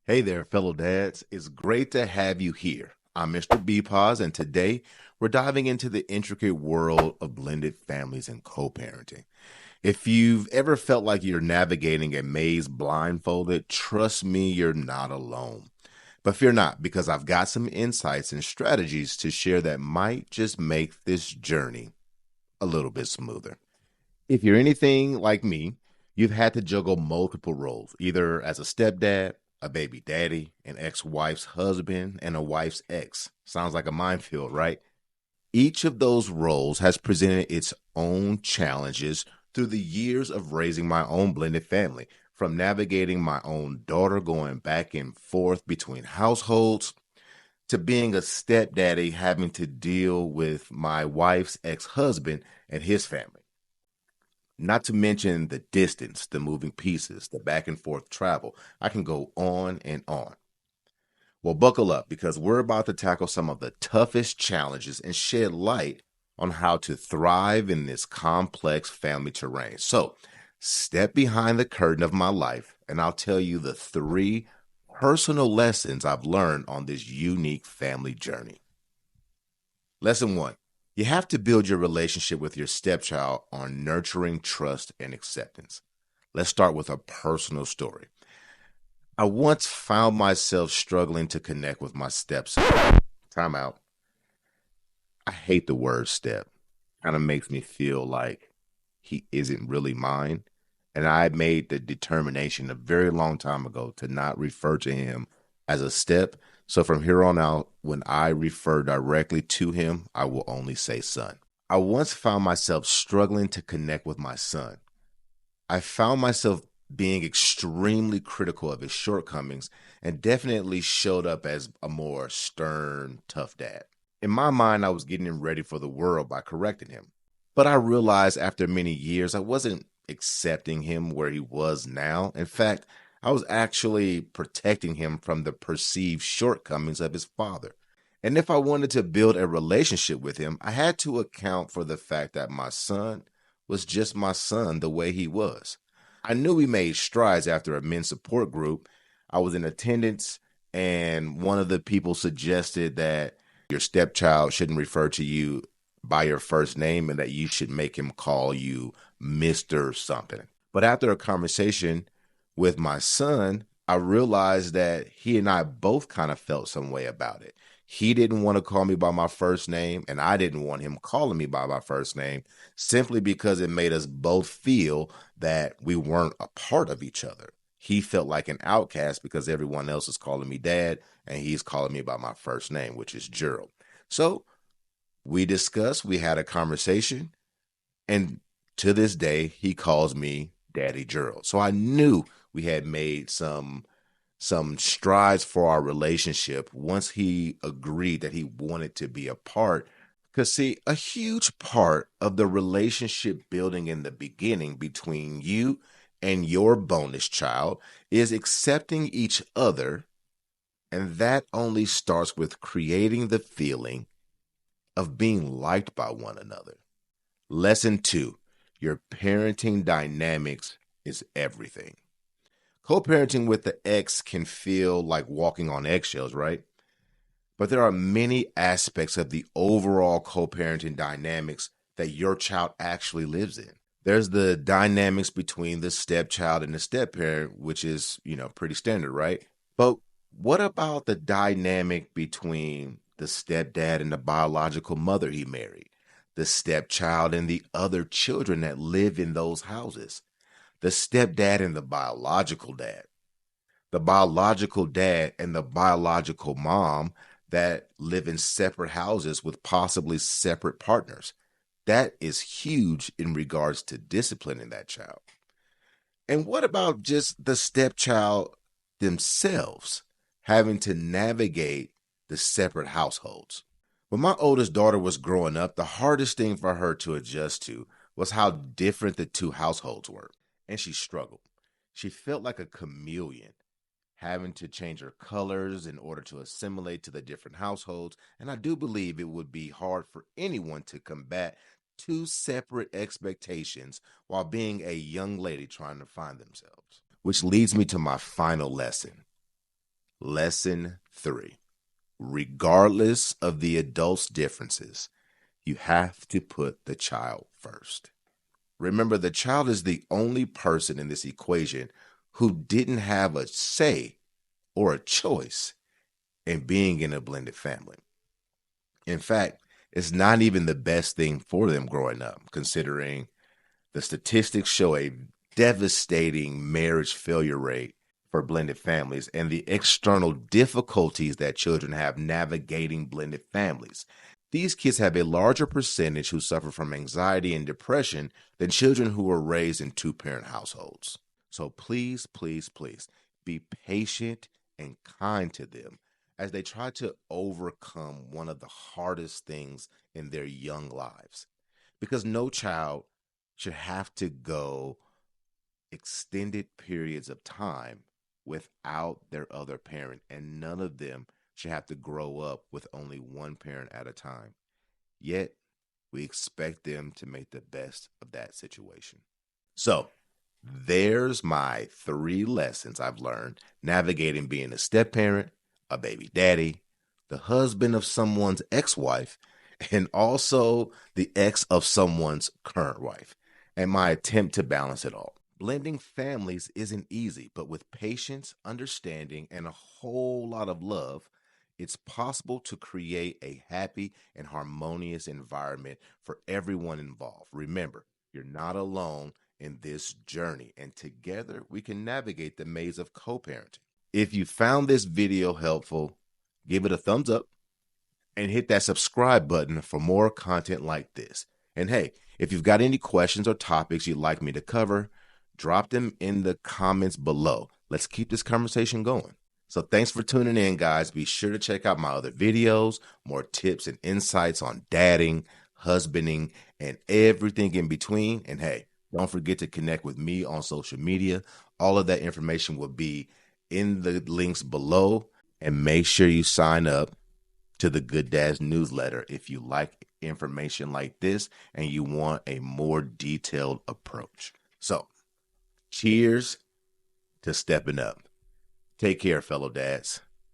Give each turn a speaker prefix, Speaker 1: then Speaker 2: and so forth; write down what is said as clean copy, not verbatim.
Speaker 1: Hey there, fellow dads. It's great to have you here. I'm Mr. BPOZ, and today we're diving into the intricate world of blended families and co parenting. If you've ever felt like you're navigating a maze blindfolded, trust me, you're not alone. But fear not, because I've got some insights and strategies to share that might just make this journey a little bit smoother. If you're anything like me, you've had to juggle multiple roles, either as a stepdad, a baby daddy, an ex wife's husband, and a wife's ex. Sounds like a minefield, right? Each of those roles has presented its own challenges through the years of raising my own blended family, from navigating my own daughter going back and forth between households to being a stepdaddy having to deal with my wife's ex husband and his family. Not to mention the distance, the moving pieces, the back and forth travel. I can go on and on. Well, buckle up because we're about to tackle some of the toughest challenges and shed light on how to thrive in this complex family terrain. So, step behind the curtain of my life and I'll tell you the three personal lessons I've learned on this unique family journey. Lesson one, you have to build your relationship with your stepchild on nurturing trust and acceptance. Let's start with a personal story. I once found myself struggling to connect with my stepson. Time out. I hate the word step. Kind of makes me feel like he isn't really mine. And I made the determination a very long time ago to not refer to him as a step. So from here on out, when I refer directly to him, I will only say son. I once found myself struggling to connect with my son. I found myself being extremely critical of his shortcomings and definitely showed up as a more stern, tough dad. In my mind, I was getting him ready for the world by correcting him. But I realized after many years, I wasn't accepting him where he was now. In fact, I was actually protecting him from the perceived shortcomings of his father. And if I wanted to build a relationship with him, I had to account for the fact that my son was just my son the way he was. I knew we made strides after a men's support group. I was in attendance, and one of the people suggested that your stepchild shouldn't refer to you by your first name and that you should make him call you Mr. something. But after a conversation with my son, I realized that he and I both kind of felt some way about it. He didn't want to call me by my first name, and I didn't want him calling me by my first name simply because it made us both feel that we weren't a part of each other. He felt like an outcast because everyone else is calling me dad, and he's calling me by my first name, which is Gerald. So we discussed, we had a conversation, and to this day, he calls me Daddy Gerald. So I knew we had made some strides for our relationship once he agreed that he wanted to be a part. Because, see, a huge part of the relationship building in the beginning between you and your bonus child is accepting each other. And that only starts with creating the feeling of being liked by one another. Lesson two, your parenting dynamics is everything. Co-parenting with the ex can feel like walking on eggshells, right? But there are many aspects of the overall co-parenting dynamics that your child actually lives in. There's the dynamics between the stepchild and the step-parent, which is, pretty standard, right? But what about the dynamic between the stepdad and the biological mother he married, the stepchild and the other children that live in those houses, the stepdad and the biological dad and the biological mom that live in separate houses with possibly separate partners? That is huge in regards to disciplining that child. And what about just the stepchild themselves having to navigate the separate households? When my oldest daughter was growing up, the hardest thing for her to adjust to was how different the two households were. And she struggled. She felt like a chameleon, having to change her colors in order to assimilate to the different households. And I do believe it would be hard for anyone to combat two separate expectations while being a young lady trying to find themselves. Which leads me to my final lesson. Lesson 3. Regardless of the adult's differences, you have to put the child first. Remember, the child is the only person in this equation who didn't have a say or a choice in being in a blended family. In fact, it's not even the best thing for them growing up, considering the statistics show a devastating marriage failure rate for blended families and the external difficulties that children have navigating blended families. These kids have a larger percentage who suffer from anxiety and depression than children who were raised in two-parent households. So please, please, please be patient and kind to them as they try to overcome one of the hardest things in their young lives. Because no child should have to go extended periods of time without their other parent, and none of them should have to grow up with only one parent at a time. Yet, we expect them to make the best of that situation. So, there's my 3 lessons I've learned navigating being a step parent, a baby daddy, the husband of someone's ex-wife, and also the ex of someone's current wife, and my attempt to balance it all. Blending families isn't easy, but with patience, understanding, and a whole lot of love, it's possible to create a happy and harmonious environment for everyone involved. Remember, you're not alone in this journey, and together we can navigate the maze of co-parenting. If you found this video helpful, give it a thumbs up and hit that subscribe button for more content like this. And hey, if you've got any questions or topics you'd like me to cover, drop them in the comments below. Let's keep this conversation going. So thanks for tuning in, guys. Be sure to check out my other videos, more tips and insights on dadding, husbanding, and everything in between. And hey, don't forget to connect with me on social media. All of that information will be in the links below. And make sure you sign up to the Good Dads newsletter if you like information like this and you want a more detailed approach. So, cheers to stepping up. Take care, fellow dads.